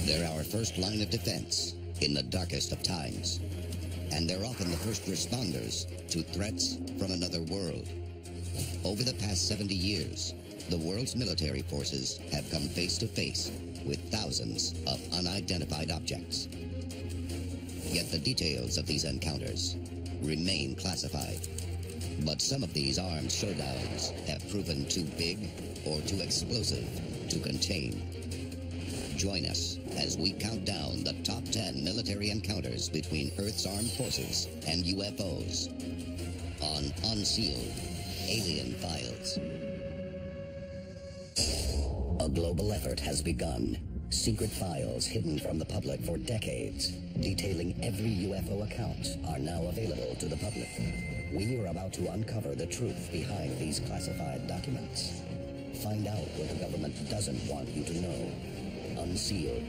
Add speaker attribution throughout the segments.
Speaker 1: They're our first line of defense in the darkest of times. And they're often the first responders to threats from another world. Over the past 70 years, the world's military forces have come face to face with thousands of unidentified objects. Yet the details of these encounters remain classified. But some of these armed showdowns have proven too big or too explosive to contain. Join us as we count down the top 10 military encounters between Earth's armed forces and UFOs on Unsealed Alien Files. A global effort has begun. Secret files hidden from the public for decades, detailing every UFO account, are now available to the public. We are about to uncover the truth behind these classified documents. Find out what the government doesn't want you to know. Unsealed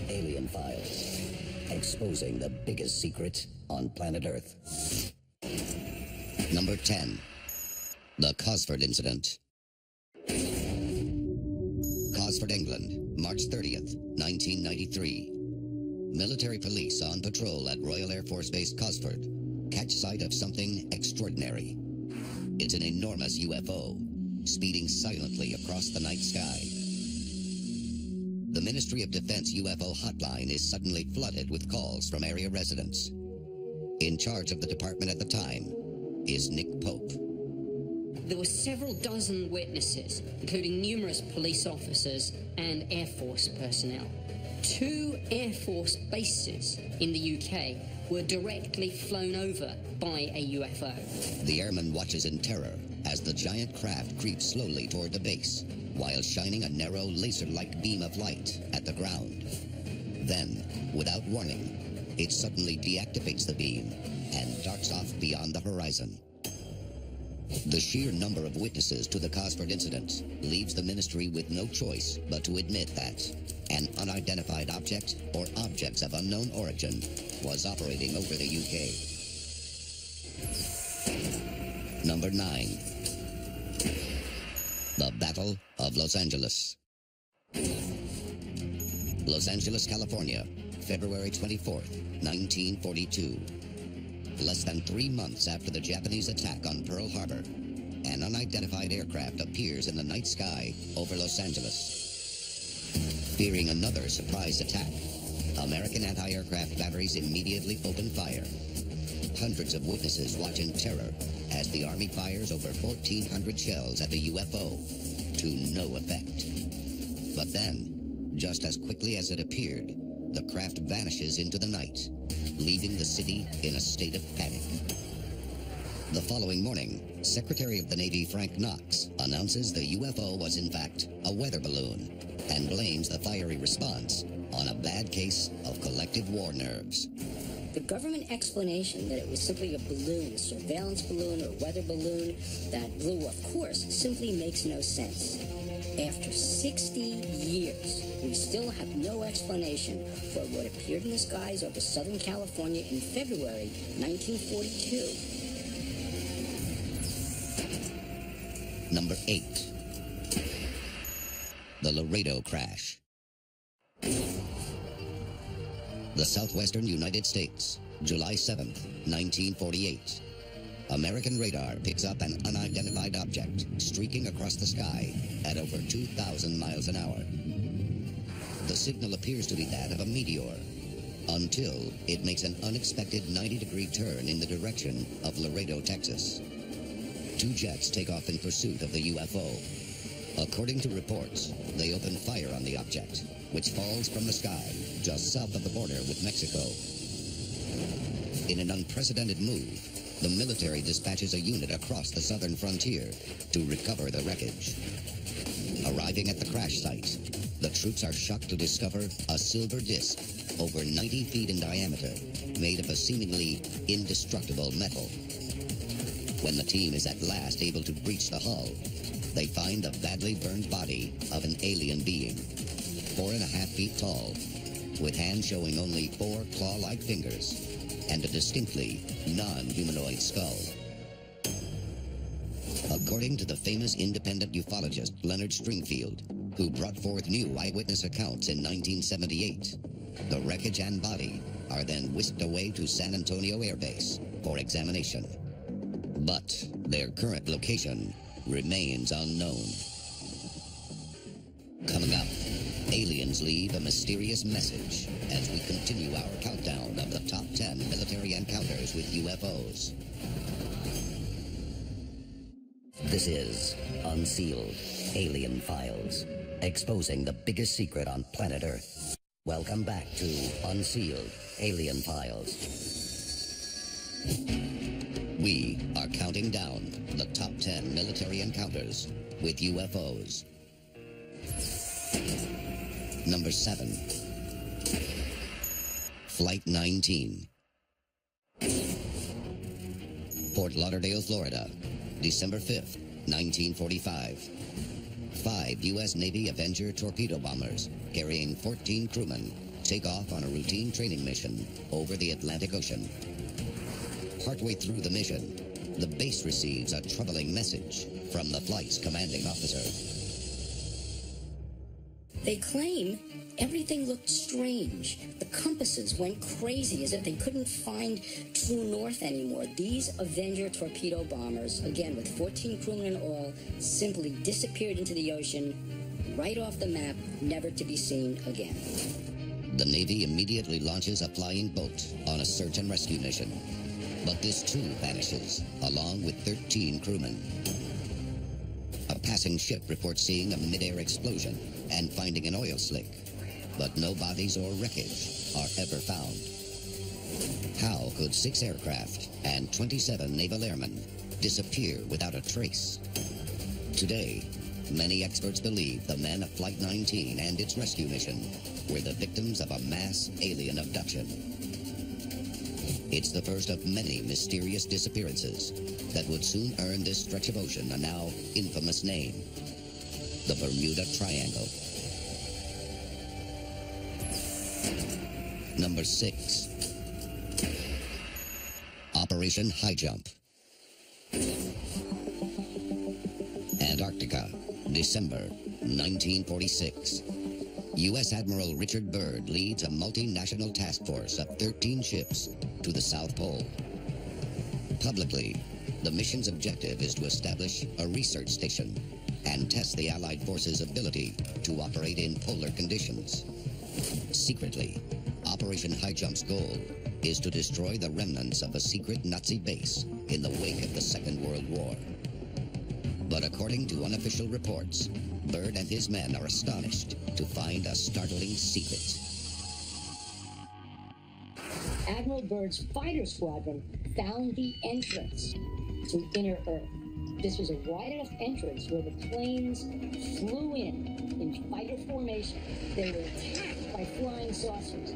Speaker 1: Alien Files. Exposing the biggest secret on planet Earth. Number 10. The Cosford Incident. Cosford, England, March 30th, 1993. Military police on patrol at Royal Air Force Base Cosford catch sight of something extraordinary. It's an enormous UFO, speeding silently across the night sky. The Ministry of Defense UFO hotline is suddenly flooded with calls from area residents. In charge of the department at the time is Nick Pope.
Speaker 2: There were several dozen witnesses, including numerous police officers and Air Force personnel. 2 Air Force bases in the UK were directly flown over by a UFO.
Speaker 1: The airman watches in terror as the giant craft creeps slowly toward the base, while shining a narrow laser-like beam of light at the ground. Then, without warning, it suddenly deactivates the beam and darts off beyond the horizon. The sheer number of witnesses to the Cosford incident leaves the ministry with no choice but to admit that an unidentified object or objects of unknown origin was operating over the UK. Number 9. The Battle of Los Angeles. Los Angeles, California, February 24th, 1942. Less than 3 months after the Japanese attack on Pearl Harbor, an unidentified aircraft appears in the night sky over Los Angeles. Fearing another surprise attack, American anti-aircraft batteries immediately open fire. Hundreds of witnesses watch in terror as the Army fires over 1,400 shells at the UFO to no effect. But then, just as quickly as it appeared, the craft vanishes into the night, leaving the city in a state of panic. The following morning, Secretary of the Navy Frank Knox announces the UFO was in fact a weather balloon and blames the fiery response on a bad case of collective war nerves.
Speaker 3: The government explanation that it was simply a balloon, a surveillance balloon or weather balloon that blew, of course, simply makes no sense. After 60 years, we still have no explanation for what appeared in the skies over Southern California in February 1942.
Speaker 1: Number 8. The Laredo Crash. The southwestern United States, July 7th, 1948. American radar picks up an unidentified object streaking across the sky at over 2,000 miles an hour. The signal appears to be that of a meteor, until it makes an unexpected 90-degree turn in the direction of Laredo, Texas. 2 jets take off in pursuit of the UFO. According to reports, they open fire on the object, which falls from the sky just south of the border with Mexico. In an unprecedented move, the military dispatches a unit across the southern frontier to recover the wreckage. Arriving at the crash site, the troops are shocked to discover a silver disc over 90 feet in diameter, made of a seemingly indestructible metal. When the team is at last able to breach the hull, they find the badly burned body of an alien being, 4.5 feet tall, with hands showing only 4 claw-like fingers, and a distinctly non-humanoid skull. According to the famous independent ufologist Leonard Stringfield, who brought forth new eyewitness accounts in 1978. The wreckage and body are then whisked away to San Antonio Air Base for examination. But their current location remains unknown. Coming up, aliens leave a mysterious message as we continue our countdown of the top 10 military encounters with UFOs. This is Unsealed Alien Files, exposing the biggest secret on planet Earth. Welcome back to Unsealed Alien Files. We are counting down the top 10 military encounters with UFOs. Number 7. Flight 19. Fort Lauderdale, Florida, December 5th, 1945. 5 U.S. Navy Avenger torpedo bombers carrying 14 crewmen take off on a routine training mission over the Atlantic Ocean. Partway through the mission, the base receives a troubling message from the flight's commanding officer.
Speaker 3: They claim everything looked strange. The compasses went crazy as if they couldn't find true north anymore. These Avenger torpedo bombers, again with 14 crewmen in all, simply disappeared into the ocean, right off the map, never to be seen again.
Speaker 1: The Navy immediately launches a flying boat on a search and rescue mission. But this too vanishes, along with 13 crewmen. A passing ship reports seeing a mid-air explosion and finding an oil slick, but no bodies or wreckage are ever found. How could 6 aircraft and 27 naval airmen disappear without a trace? Today, many experts believe the men of Flight 19 and its rescue mission were the victims of a mass alien abduction. It's the first of many mysterious disappearances that would soon earn this stretch of ocean a now infamous name, the Bermuda Triangle. Number 6. Operation High Jump. Antarctica, December 1946. U.S. Admiral Richard Byrd leads a multinational task force of 13 ships to the South Pole. Publicly, the mission's objective is to establish a research station and test the Allied forces' ability to operate in polar conditions. Secretly, Operation High Jump's goal is to destroy the remnants of a secret Nazi base in the wake of the Second World War. But according to unofficial reports, Byrd and his men are astonished to find a startling secret.
Speaker 4: Admiral Byrd's fighter squadron found the entrance to Inner Earth. This was a wide enough entrance where the planes flew in fighter formation. They were attacked by flying saucers.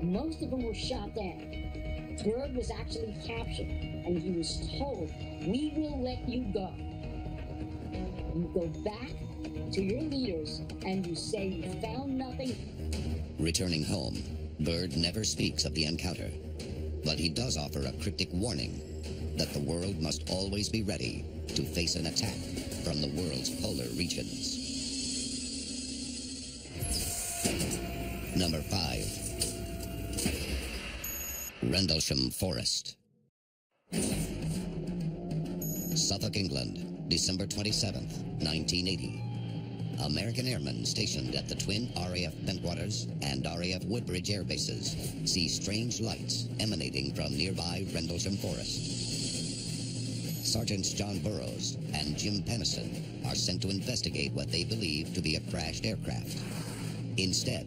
Speaker 4: Most of them were shot down. Byrd was actually captured, and he was told, "We will let you go. You go back to your leaders and you say you found nothing."
Speaker 1: Returning home, Byrd never speaks of the encounter, but he does offer a cryptic warning that the world must always be ready to face an attack from the world's polar regions. Number 5. Rendlesham Forest. Suffolk, England, December 27th, 1980. American airmen stationed at the twin RAF Bentwaters and RAF Woodbridge air bases see strange lights emanating from nearby Rendlesham Forest. Sergeants John Burroughs and Jim Penniston are sent to investigate what they believe to be a crashed aircraft. Instead,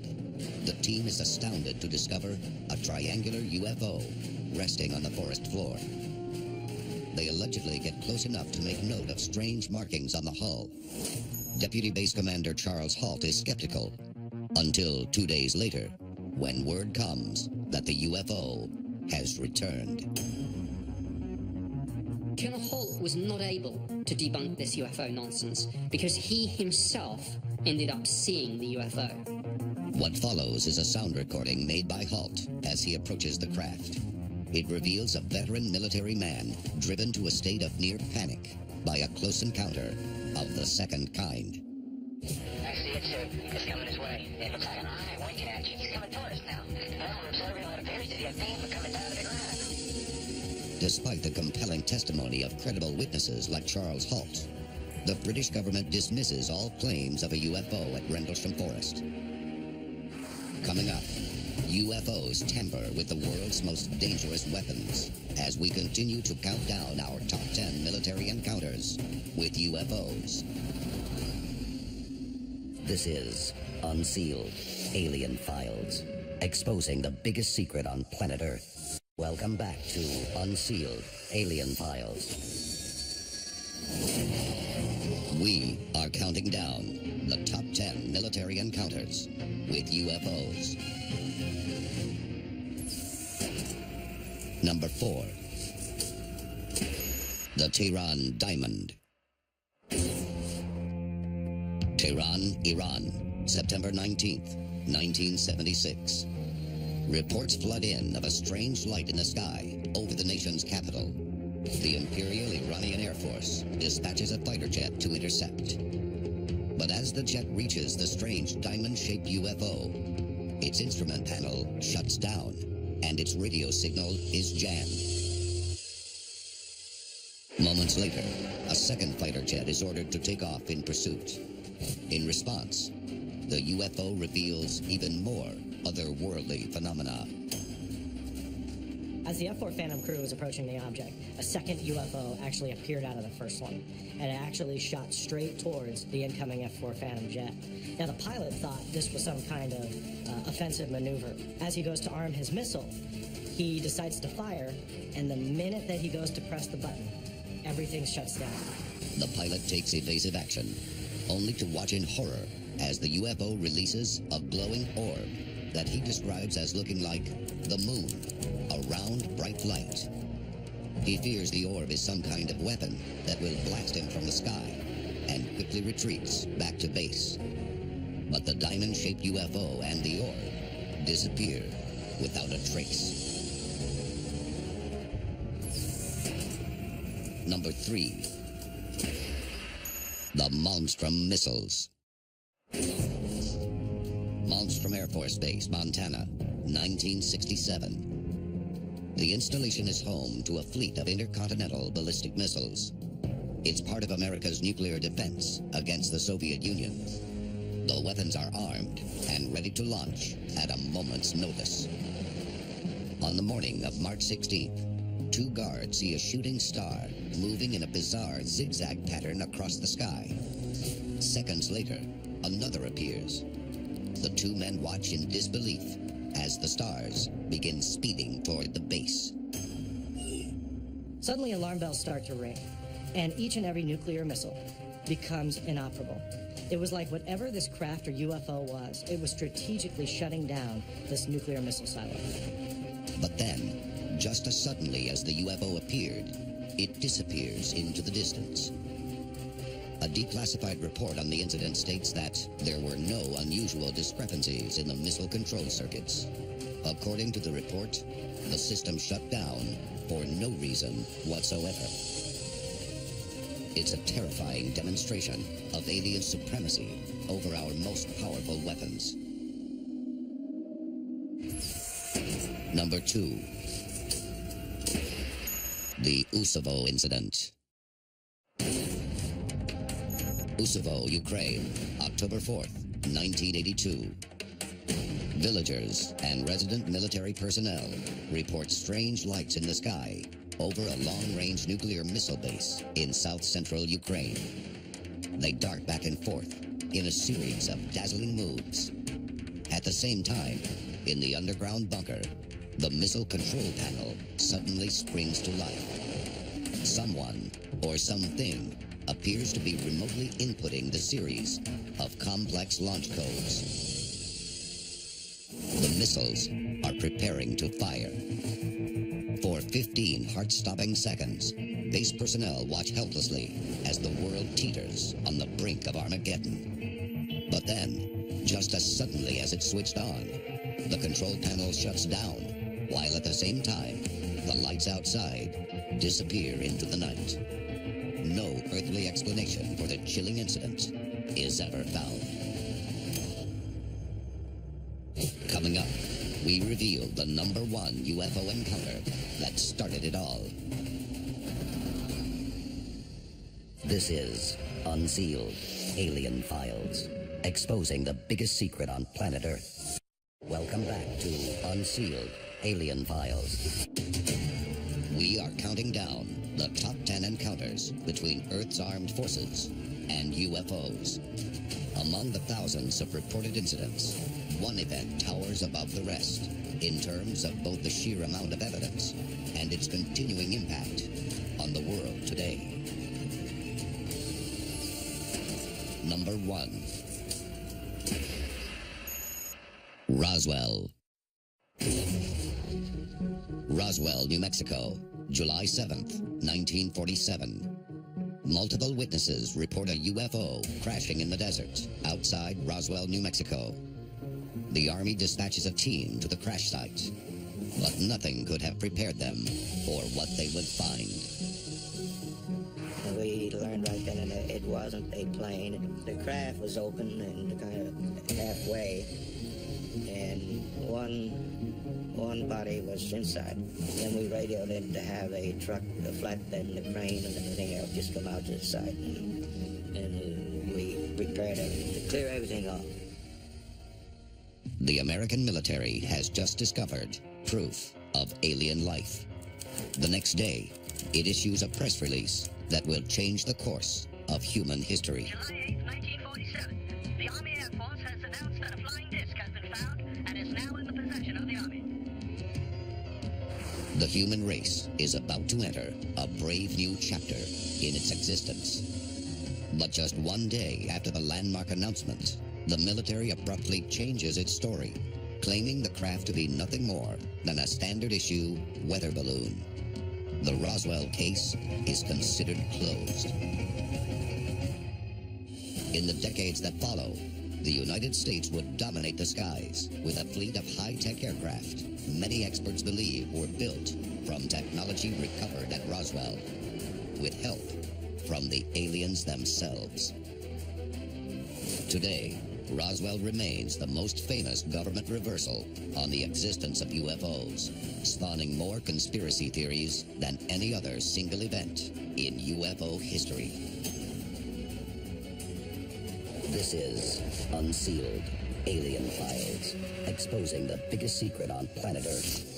Speaker 1: the team is astounded to discover a triangular UFO resting on the forest floor. They allegedly get close enough to make note of strange markings on the hull. Deputy Base Commander Charles Halt is skeptical, until 2 days later, when word comes that the UFO has returned.
Speaker 2: Colonel Holt was not able to debunk this UFO nonsense because he himself ended up seeing the UFO.
Speaker 1: What follows is a sound recording made by Halt as he approaches the craft. It reveals a veteran military man driven to a state of near panic by a close encounter of the second kind.
Speaker 5: I suit is coming his way. It looks like an eye winking at you. He's coming toward us now. Now we're observing what appears to be a beam coming down to the ground.
Speaker 1: Despite the compelling testimony of credible witnesses like Charles Halt, the British government dismisses all claims of a UFO at Rendlesham Forest. Coming up, UFOs tamper with the world's most dangerous weapons as we continue to count down our top 10 military encounters with UFOs. This is Unsealed, Alien Files, exposing the biggest secret on planet Earth. Welcome back to Unsealed, Alien Files. We are counting down the top 10 military encounters with UFOs. Number 4. The Tehran Diamond. Tehran, Iran, September 19th, 1976. Reports flood in of a strange light in the sky over the nation's capital. The Imperial Iranian Air Force dispatches a fighter jet to intercept. But as the jet reaches the strange diamond-shaped UFO, its instrument panel shuts down and its radio signal is jammed. Moments later, a second fighter jet is ordered to take off in pursuit. In response, the UFO reveals even more otherworldly phenomena.
Speaker 6: As the F-4 Phantom crew was approaching the object, a second UFO actually appeared out of the first one, and it actually shot straight towards the incoming F-4 Phantom jet. Now, the pilot thought this was some kind of offensive maneuver. As he goes to arm his missile, he decides to fire, and the minute that he goes to press the button, everything shuts down.
Speaker 1: The pilot takes evasive action, only to watch in horror as the UFO releases a glowing orb that he describes as looking like the moon, a round, bright light. He fears the orb is some kind of weapon that will blast him from the sky and quickly retreats back to base. But the diamond-shaped UFO and the orb disappear without a trace. Number 3. The Malmstrom Missiles. Malmstrom Air Force Base, Montana, 1967. The installation is home to a fleet of intercontinental ballistic missiles. It's part of America's nuclear defense against the Soviet Union. The weapons are armed and ready to launch at a moment's notice. On the morning of March 16th, 2 guards see a shooting star moving in a bizarre zigzag pattern across the sky. Seconds later, another appears. The 2 men watch in disbelief as the stars begin speeding toward the base.
Speaker 6: Suddenly, alarm bells start to ring, and each and every nuclear missile becomes inoperable. It was like whatever this craft or UFO was, it was strategically shutting down this nuclear missile silo.
Speaker 1: But then, just as suddenly as the UFO appeared, it disappears into the distance. A declassified report on the incident states that there were no unusual discrepancies in the missile control circuits. According to the report, the system shut down for no reason whatsoever. It's a terrifying demonstration of alien supremacy over our most powerful weapons. Number 2. The Usovo Incident. Usovo, Ukraine, October 4th, 1982. Villagers and resident military personnel report strange lights in the sky over a long-range nuclear missile base in south-central Ukraine. They dart back and forth in a series of dazzling moves. At the same time, in the underground bunker, the missile control panel suddenly springs to life. Someone or something appears to be remotely inputting the series of complex launch codes. The missiles are preparing to fire. For 15 heart-stopping seconds, base personnel watch helplessly as the world teeters on the brink of Armageddon. But then, just as suddenly as it switched on, the control panel shuts down, while at the same time, the lights outside disappear into the night. No earthly explanation for the chilling incident is ever found. Coming up, we reveal the #1 UFO encounter that started it all. This is Unsealed Alien Files, exposing the biggest secret on planet Earth. Welcome back to Unsealed Alien Files. We are counting down the top 10 encounters between Earth's armed forces and UFOs. Among the thousands of reported incidents, one event towers above the rest in terms of both the sheer amount of evidence and its continuing impact on the world today. Number 1. Roswell. Roswell, New Mexico, July 7th, 1947. Multiple witnesses report a UFO crashing in the desert outside Roswell, New Mexico. The Army dispatches a team to the crash site, but nothing could have prepared them for what they would find.
Speaker 7: We learned right then and there it wasn't a plane. The craft was open and kind of halfway, and one body was inside. Then we radioed in to have a truck, the flatbed, and the crane, and everything else just come out to the side, and we prepared everything to clear everything off.
Speaker 1: The American military has just discovered proof of alien life. The next day, it issues a press release that will change the course of human history.
Speaker 5: July 8, 1947. The Army Air Force has announced that a flying disc has been found and is now in the possession of the Army.
Speaker 1: The human race is about to enter a brave new chapter in its existence. But just one day after the landmark announcement, the military abruptly changes its story, claiming the craft to be nothing more than a standard-issue weather balloon. The Roswell case is considered closed. In the decades that follow, the United States would dominate the skies with a fleet of high-tech aircraft many experts believe were built from technology recovered at Roswell, with help from the aliens themselves. Today, Roswell remains the most famous government reversal on the existence of UFOs, spawning more conspiracy theories than any other single event in UFO history. This is Unsealed Alien Files, exposing the biggest secret on planet Earth.